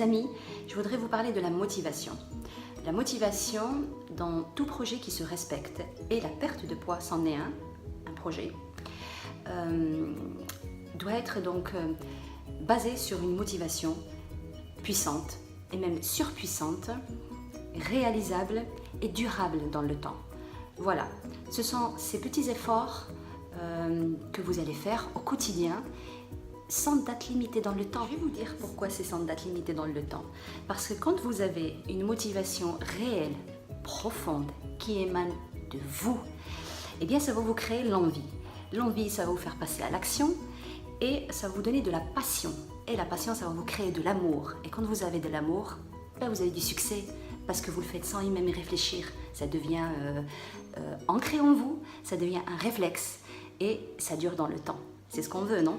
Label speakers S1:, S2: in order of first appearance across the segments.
S1: mes amis, je voudrais vous parler de la motivation. La motivation dans tout projet qui se respecte, et la perte de poids c'en est un projet, doit être donc basé sur une motivation puissante et même surpuissante, réalisable et durable dans le temps. Voilà, ce sont ces petits efforts que vous allez faire au quotidien sans date limitée dans le temps. Je vais vous dire pourquoi c'est sans date limitée dans le temps. Parce que quand vous avez une motivation réelle, profonde, qui émane de vous, eh bien ça va vous créer l'envie. L'envie, ça va vous faire passer à l'action et ça va vous donner de la passion. Et la passion, ça va vous créer de l'amour. Et quand vous avez de l'amour, ben vous avez du succès parce que vous le faites sans y même y réfléchir. Ça devient ancré en vous, ça devient un réflexe et ça dure dans le temps. C'est ce qu'on veut, non?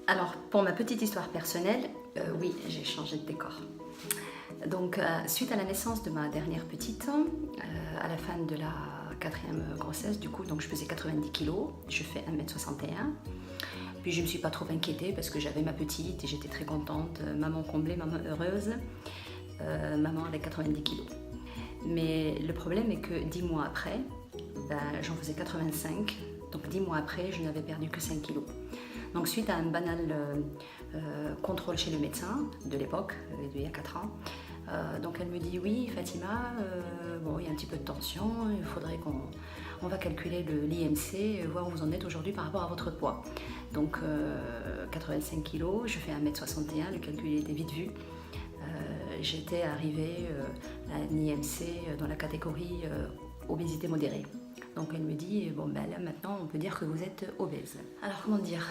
S1: Alors, pour ma petite histoire personnelle, oui, j'ai changé de décor. Donc, suite à la naissance de ma dernière petite, à la fin de la 4e grossesse, du coup, donc je faisais 90 kg, je fais 1m61. Puis je ne me suis pas trop inquiétée parce que j'avais ma petite et j'étais très contente. Maman comblée, maman heureuse, maman avec 90 kg. Mais le problème est que 10 mois après, ben, j'en faisais 85. Donc 10 mois après, je n'avais perdu que 5 kg. Donc suite à un banal contrôle chez le médecin de l'époque, il y a 4 ans, donc elle me dit oui Fatima, bon, il y a un petit peu de tension, il faudrait qu'on va calculer l'IMC, voir où vous en êtes aujourd'hui par rapport à votre poids. Donc 85 kg, je fais 1m61, le calcul était vite vu. J'étais arrivée à un IMC dans la catégorie obésité modérée. Donc elle me dit, bon ben là maintenant on peut dire que vous êtes obèse. Alors comment dire,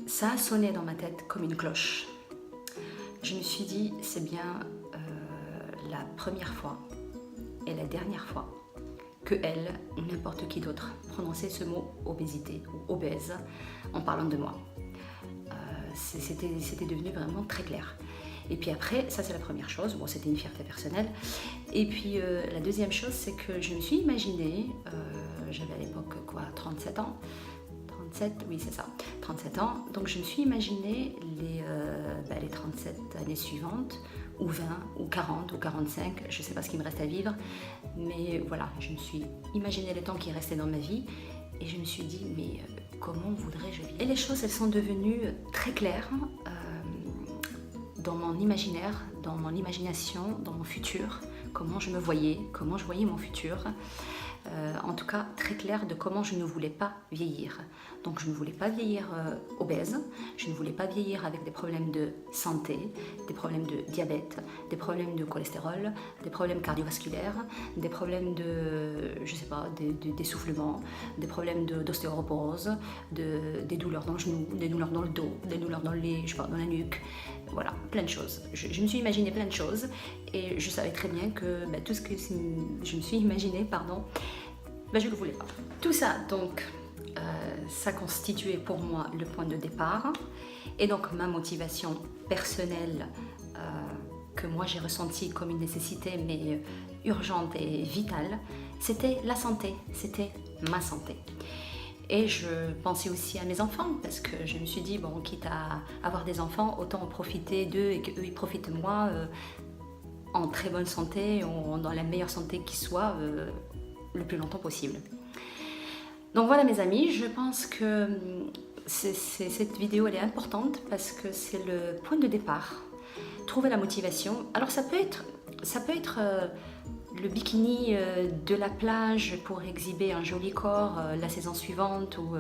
S1: ça a sonné dans ma tête comme une cloche. Je me suis dit, c'est bien la première fois et la dernière fois que elle ou n'importe qui d'autre prononçait ce mot obésité ou obèse en parlant de moi. C'était devenu vraiment très clair. Et puis après, ça c'est la première chose, bon c'était une fierté personnelle. Et puis la deuxième chose, c'est que je me suis imaginée, j'avais à l'époque quoi, 37 ans, 37, oui c'est ça, 37 ans, donc je me suis imaginé les 37 années suivantes, ou 20, ou 40, ou 45, je ne sais pas ce qu'il me reste à vivre, mais voilà, je me suis imaginé le temps qui restait dans ma vie, et je me suis dit, mais comment voudrais-je vivre? Et les choses, elles sont devenues très claires, dans mon imaginaire, dans mon imagination, dans mon futur, comment je me voyais, comment je voyais mon futur. En tout cas, très clair de comment je ne voulais pas vieillir. Donc je ne voulais pas vieillir obèse, je ne voulais pas vieillir avec des problèmes de santé, des problèmes de diabète, des problèmes de cholestérol, des problèmes cardiovasculaires, des problèmes de, je sais pas, d'essoufflement, des problèmes d'ostéoporose, des douleurs dans le genou, des douleurs dans le dos, des douleurs dans je sais pas, dans la nuque, voilà, plein de choses. Je me suis imaginé plein de choses et je savais très bien que tout ce que je me suis imaginé, je ne le voulais pas. Tout ça, donc, ça constituait pour moi le point de départ et donc ma motivation personnelle que moi j'ai ressentie comme une nécessité mais urgente et vitale, c'était la santé, c'était ma santé. Et je pensais aussi à mes enfants parce que je me suis dit, bon, quitte à avoir des enfants, autant en profiter d'eux et qu'eux ils profitent de moi en très bonne santé, dans la meilleure santé qui soit, le plus longtemps possible. Donc voilà mes amis, je pense que cette vidéo elle est importante parce que c'est le point de départ. Trouver la motivation. Alors ça peut être le bikini de la plage pour exhiber un joli corps la saison suivante ou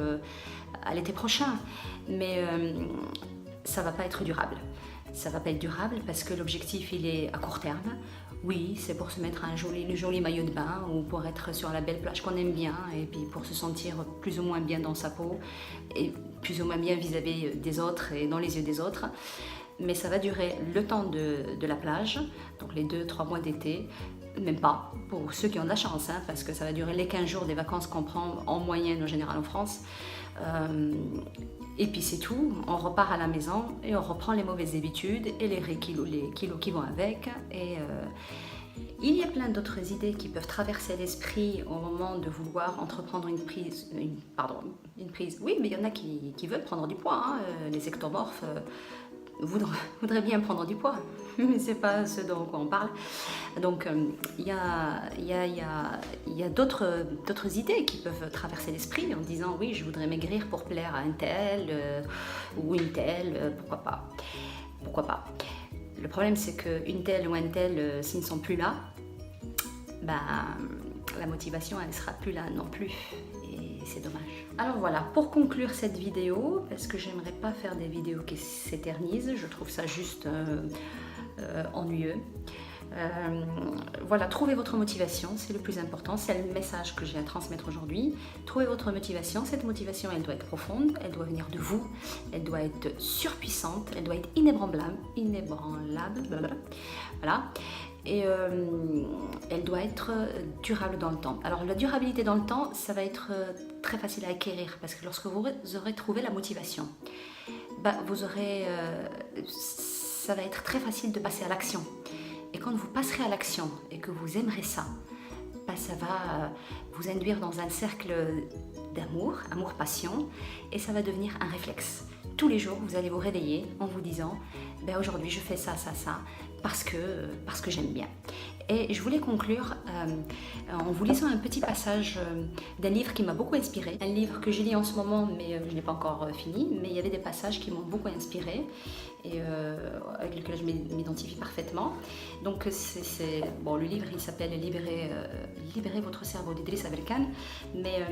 S1: à l'été prochain, mais ça va pas être durable. Ça va pas être durable parce que l'objectif il est à court terme. Oui, c'est pour se mettre un joli maillot de bain ou pour être sur la belle plage qu'on aime bien et puis pour se sentir plus ou moins bien dans sa peau et plus ou moins bien vis-à-vis des autres et dans les yeux des autres. Mais ça va durer le temps de la plage, donc les 2-3 mois d'été, même pas, pour ceux qui ont de la chance, hein, parce que ça va durer les 15 jours des vacances qu'on prend en moyenne en général en France. Et puis c'est tout, on repart à la maison et on reprend les mauvaises habitudes et les kilos qui vont avec. Et il y a plein d'autres idées qui peuvent traverser l'esprit au moment de vouloir entreprendre une prise, oui, mais il y en a qui veulent prendre du poids, hein, les ectomorphes. voudrait bien prendre du poids, mais c'est pas ce dont on parle. Donc il y a d'autres idées qui peuvent traverser l'esprit en disant oui, je voudrais maigrir pour plaire à un tel ou une telle, pourquoi pas. Pourquoi pas. Le problème c'est qu'une telle ou un tel, s'ils ne sont plus là, ben, la motivation elle ne sera plus là non plus. C'est dommage. Alors voilà, pour conclure cette vidéo, parce que j'aimerais pas faire des vidéos qui s'éternisent, je trouve ça juste ennuyeux. Voilà, trouvez votre motivation, c'est le plus important, c'est le message que j'ai à transmettre aujourd'hui. Trouvez votre motivation, cette motivation elle doit être profonde, elle doit venir de vous, elle doit être surpuissante, elle doit être inébranlable, voilà. Et elle doit être durable dans le temps. Alors la durabilité dans le temps, ça va être très facile à acquérir parce que lorsque vous aurez trouvé la motivation, bah, ça va être très facile de passer à l'action. Et quand vous passerez à l'action et que vous aimerez ça, bah, ça va vous induire dans un cercle d'amour, amour-passion, et ça va devenir un réflexe. Tous les jours, vous allez vous réveiller en vous disant ben aujourd'hui je fais ça, ça, ça, parce que j'aime bien. Et je voulais conclure en vous lisant un petit passage d'un livre qui m'a beaucoup inspiré. Un livre que je lis en ce moment, mais je n'ai pas encore fini, mais il y avait des passages qui m'ont beaucoup inspiré et avec lesquels je m'identifie parfaitement. Donc bon, le livre il s'appelle Libérer votre cerveau d'Idriss Aberkan, mais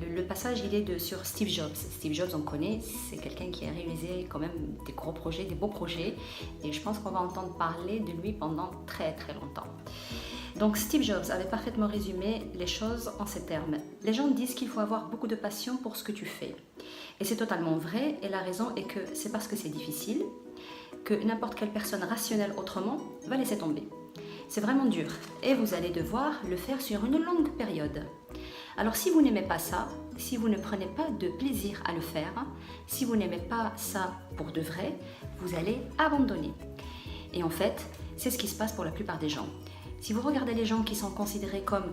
S1: le passage il est sur Steve Jobs. Steve Jobs on connaît, c'est quelqu'un qui a réalisé quand même des gros projets, des beaux projets, et je pense qu'on va entendre parler de lui pendant très très longtemps. Donc Steve Jobs avait parfaitement résumé les choses en ces termes. Les gens disent qu'il faut avoir beaucoup de passion pour ce que tu fais. Et c'est totalement vrai, et la raison est que c'est parce que c'est difficile que n'importe quelle personne rationnelle autrement va laisser tomber. C'est vraiment dur, et vous allez devoir le faire sur une longue période. Alors si vous n'aimez pas ça, si vous ne prenez pas de plaisir à le faire, si vous n'aimez pas ça pour de vrai, vous allez abandonner. Et en fait, c'est ce qui se passe pour la plupart des gens. Si vous regardez les gens qui sont considérés comme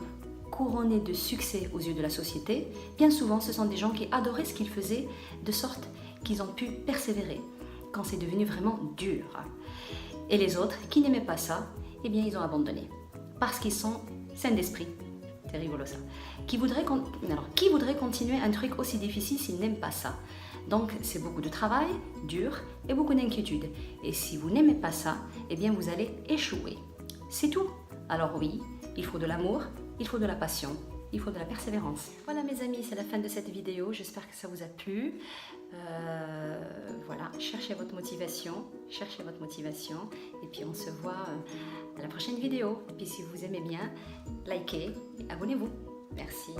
S1: couronnés de succès aux yeux de la société, bien souvent ce sont des gens qui adoraient ce qu'ils faisaient, de sorte qu'ils ont pu persévérer quand c'est devenu vraiment dur. Et les autres qui n'aimaient pas ça, eh bien ils ont abandonné. Parce qu'ils sont sains d'esprit. C'est rigolo ça. Qui voudrait continuer un truc aussi difficile s'ils n'aiment pas ça? Donc c'est beaucoup de travail, dur et beaucoup d'inquiétude. Et si vous n'aimez pas ça, eh bien vous allez échouer. C'est tout. Alors oui, il faut de l'amour, il faut de la passion, il faut de la persévérance. Voilà mes amis, c'est la fin de cette vidéo. J'espère que ça vous a plu. Voilà, cherchez votre motivation. Et puis on se voit à la prochaine vidéo. Et puis si vous aimez bien, likez et abonnez-vous. Merci.